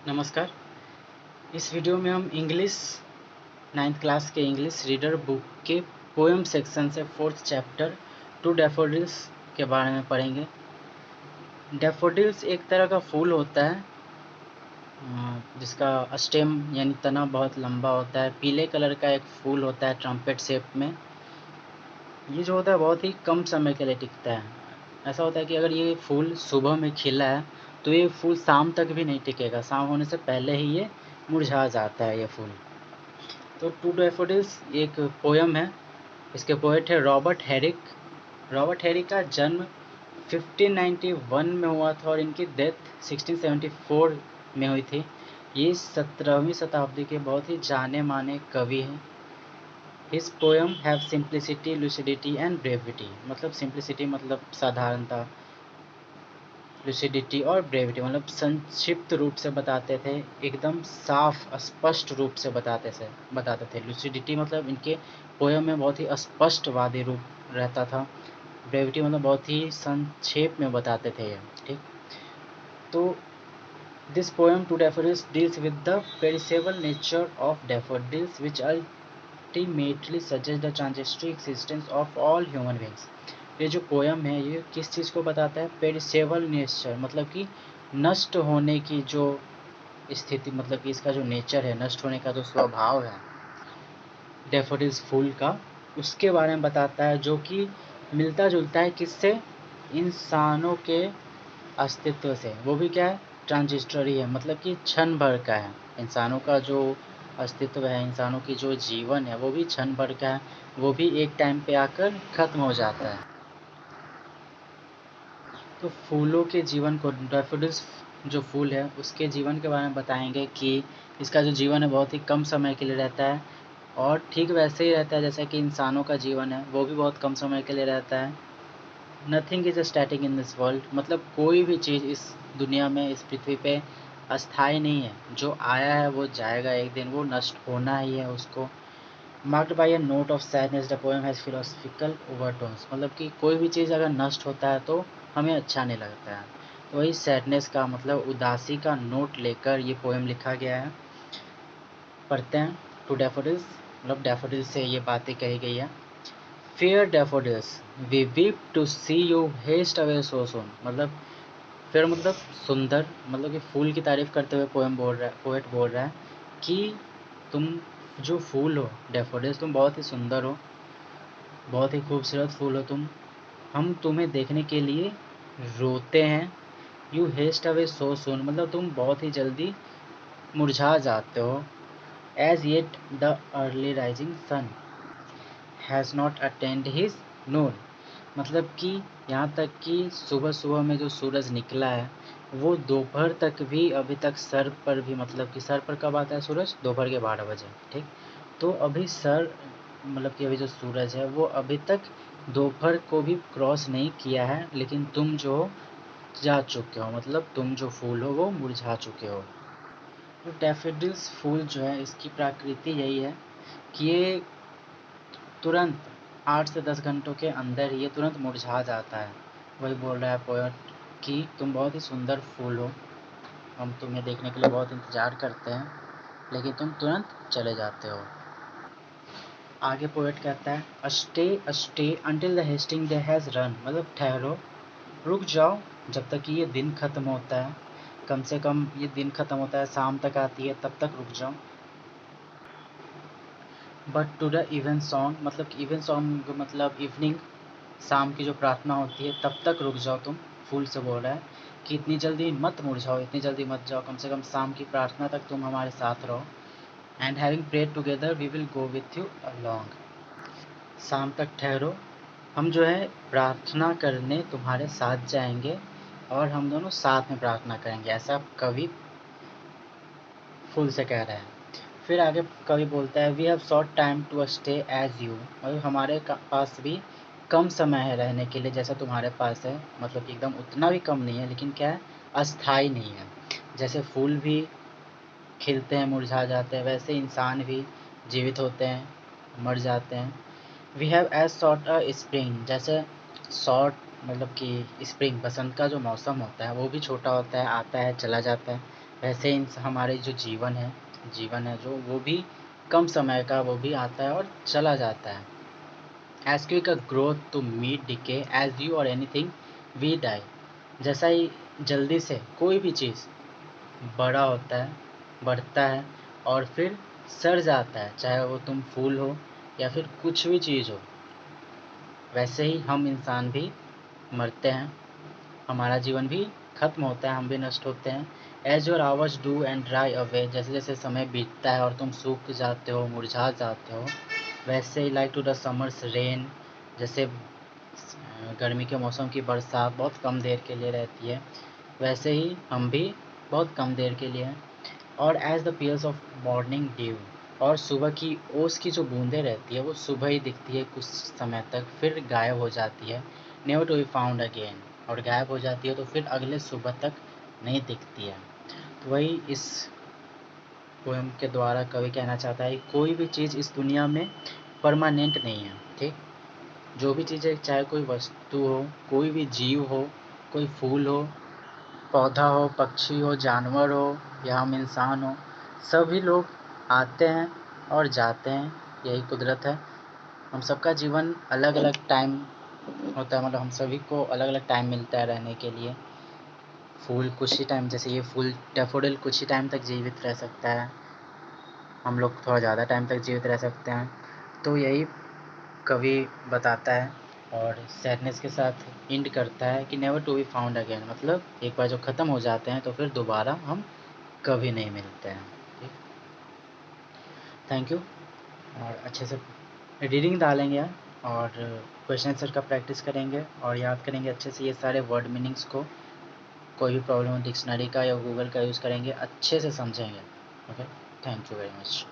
नमस्कार। इस वीडियो में हम इंग्लिश 9th क्लास के इंग्लिश रीडर बुक के पोएम सेक्शन से 4th चैप्टर टू डैफोडिल्स के बारे में पढ़ेंगे। डैफोडिल्स एक तरह का फूल होता है जिसका स्टेम यानी तना बहुत लंबा होता है। पीले कलर का एक फूल होता है ट्रम्पेट शेप में। ये जो होता है बहुत ही कम समय के लिए टिकता है। ऐसा होता है कि अगर ये फूल सुबह में खिला है तो ये फूल शाम तक भी नहीं टिकेगा, शाम होने से पहले ही ये मुरझा जाता है ये फूल। तो टू डैफोडिल्स एक पोयम है। इसके पोएट है रॉबर्ट हेरिक। रॉबर्ट हेरिक का जन्म 1591 में हुआ था और इनकी डेथ 1674 में हुई थी। ये 17वीं शताब्दी के बहुत ही जाने माने कवि हैं। His poem have simplicity, lucidity and brevity. मतलब सिंप्लिसिटी मतलब साधारणता, लुसिडिटी और ब्रेविटी मतलब संक्षिप्त रूप से बताते थे, एकदम साफ स्पष्ट रूप से बताते थे। लुसिडिटी मतलब इनके पोएम में बहुत ही स्पष्टवादी रूप रहता था। ब्रेविटी मतलब बहुत ही संक्षेप में बताते थे ये, ठीक। तो this poem to daffodils deals with the perishable nature of daffodils which ultimately suggest the transitory existence of all human beings. ये जो पोयम है ये किस चीज़ को बताता है? पेरिसेबल नेचर मतलब कि नष्ट होने की जो स्थिति, मतलब कि इसका जो नेचर है, नष्ट होने का जो स्वभाव है डैफोडिल्स फूल का, उसके बारे में बताता है, जो कि मिलता जुलता है किससे? इंसानों के अस्तित्व से। वो भी क्या है? ट्रांजिस्टरी है, मतलब कि क्षण भर का है। इंसानों का जो अस्तित्व है, इंसानों की जो जीवन है वो भी क्षण भर का है, वो भी एक टाइम पे आकर ख़त्म हो जाता है। तो फूलों के जीवन को, डैफोडिल्स जो फूल है उसके जीवन के बारे में बताएंगे कि इसका जो जीवन है बहुत ही कम समय के लिए रहता है और ठीक वैसे ही रहता है जैसा कि इंसानों का जीवन है, वो भी बहुत कम समय के लिए रहता है। Nothing is static in this world, मतलब कोई भी चीज़ इस दुनिया में, इस पृथ्वी पे अस्थाई नहीं है। जो आया है वो जाएगा, एक दिन वो नष्ट होना ही है उसको। Marked by a note of sadness the poem has philosophical overtones, मतलब कि कोई भी चीज़ अगर नष्ट होता है तो हमें अच्छा नहीं लगता है, तो वही सैडनेस का मतलब उदासी का नोट लेकर ये पोएम लिखा गया है। पढ़ते हैं। टू डैफोडिल्स मतलब डैफोडिल्स से ये बातें कही गई है। Fair daffodils we weep to see you haste away so soon, मतलब फेयर मतलब सुंदर, मतलब कि फूल की तारीफ करते हुए पोएट बोल रहा है कि तुम जो फूल हो डैफोडिल्स, तुम बहुत ही सुंदर हो, बहुत ही खूबसूरत फूल हो तुम। हम तुम्हें देखने के लिए रोते हैं। You haste away so soon मतलब तुम बहुत ही जल्दी मुरझा जाते हो। As yet the early rising sun has not attained his noon, मतलब कि यहाँ तक कि सुबह सुबह में जो सूरज निकला है वो दोपहर तक भी अभी तक सर पर भी, मतलब कि सर पर कब आता है सूरज? दोपहर के 12 बजे, ठीक। तो अभी सर, मतलब कि अभी जो सूरज है वो अभी तक दोपहर को भी क्रॉस नहीं किया है, लेकिन तुम जो जा चुके हो, मतलब तुम जो फूल हो वो मुरझा चुके हो। तो डैफोडिल्स फूल जो है इसकी प्रकृति यही है कि ये तुरंत 8 से 10 घंटों के अंदर ये तुरंत मुरझा जाता है। वही बोल रहा है पोएट कि तुम बहुत ही सुंदर फूल हो, हम तुम्हें देखने के लिए बहुत इंतज़ार करते हैं, लेकिन तुम तुरंत चले जाते हो। आगे पोएट कहता है stay stay until the hasting day has run, मतलब ठहरो, रुक जाओ जब तक कि ये दिन ख़त्म होता है। कम से कम ये दिन ख़त्म होता है, शाम तक आती है, तब तक रुक जाओ। But to the even song, मतलब इवन सॉन्ग मतलब इवनिंग, शाम की जो प्रार्थना होती है तब तक रुक जाओ तुम। फूल से बोल रहा है कि इतनी जल्दी मत मुरझाओ, इतनी जल्दी मत जाओ, कम से कम शाम की प्रार्थना तक तुम हमारे साथ रहो। And having prayed together we will go with you along, शाम तक ठहरो, हम जो है प्रार्थना करने तुम्हारे साथ जाएंगे और हम दोनों साथ में प्रार्थना करेंगे, ऐसा कवि फूल से कह रहा है। फिर आगे कवि बोलता है we have short time to stay as you, और हमारे पास भी कम समय है रहने के लिए जैसा तुम्हारे पास है, मतलब एकदम उतना भी कम नहीं है, लेकिन क्या है, अस्थाई नहीं है। जैसे फूल भी खिलते हैं मुरझा जाते हैं, वैसे इंसान भी जीवित होते हैं मर जाते हैं। We have as short a spring, जैसे शॉर्ट मतलब कि स्प्रिंग बसंत का जो मौसम होता है वो भी छोटा होता है, आता है चला जाता है, वैसे हमारे जो जीवन है जो वो भी कम समय का, वो भी आता है और चला जाता है। As quick a growth to meet decay as you or anything we die। जैसा ही जल्दी से कोई भी चीज़ बड़ा होता है, बढ़ता है और फिर सड़ जाता है, चाहे वो तुम फूल हो या फिर कुछ भी चीज़ हो, वैसे ही हम इंसान भी मरते हैं, हमारा जीवन भी खत्म होता है, हम भी नष्ट होते हैं। As your hours do and dry away, जैसे जैसे समय बीतता है और तुम सूख जाते हो, मुरझा जाते हो, वैसे ही like to the summer's rain, जैसे गर्मी के मौसम की बरसात बहुत कम देर के लिए रहती है, वैसे ही हम भी बहुत कम देर के लिए हैं। और as the pearls of morning dew, और सुबह की ओस की जो बूंदें रहती है वो सुबह ही दिखती है कुछ समय तक, फिर गायब हो जाती है, never to be found again, और गायब हो जाती है तो फिर अगले सुबह तक नहीं दिखती है। तो वही इस पोएम के द्वारा कवि कहना चाहता है, कोई भी चीज़ इस दुनिया में परमानेंट नहीं है, ठीक। जो भी चीज़ें, चाहे कोई वस्तु हो, कोई भी जीव हो, कोई फूल हो, पौधा हो, पक्षी हो, जानवर हो या हम इंसान हो, सभी लोग आते हैं और जाते हैं, यही कुदरत है। हम सबका जीवन अलग अलग टाइम होता है, मतलब हम सभी को अलग अलग टाइम मिलता है रहने के लिए। फूल कुछ ही टाइम, जैसे ये फूल डैफोडिल कुछ ही टाइम तक जीवित रह सकता है, हम लोग थोड़ा ज़्यादा टाइम तक जीवित रह सकते हैं। तो यही कवि बताता है और सैडनेस के साथ एंड करता है कि never to be found again, मतलब एक बार जो ख़त्म हो जाते हैं तो फिर दोबारा हम कभी नहीं मिलते हैं। ठीक, थैंक यू। और अच्छे से रीडिंग डालेंगे और क्वेश्चन आंसर का प्रैक्टिस करेंगे और याद करेंगे अच्छे से ये सारे वर्ड मीनिंग्स को। कोई भी प्रॉब्लम डिक्शनरी का या गूगल का यूज़ करेंगे, अच्छे से समझेंगे। Okay, thank you very much.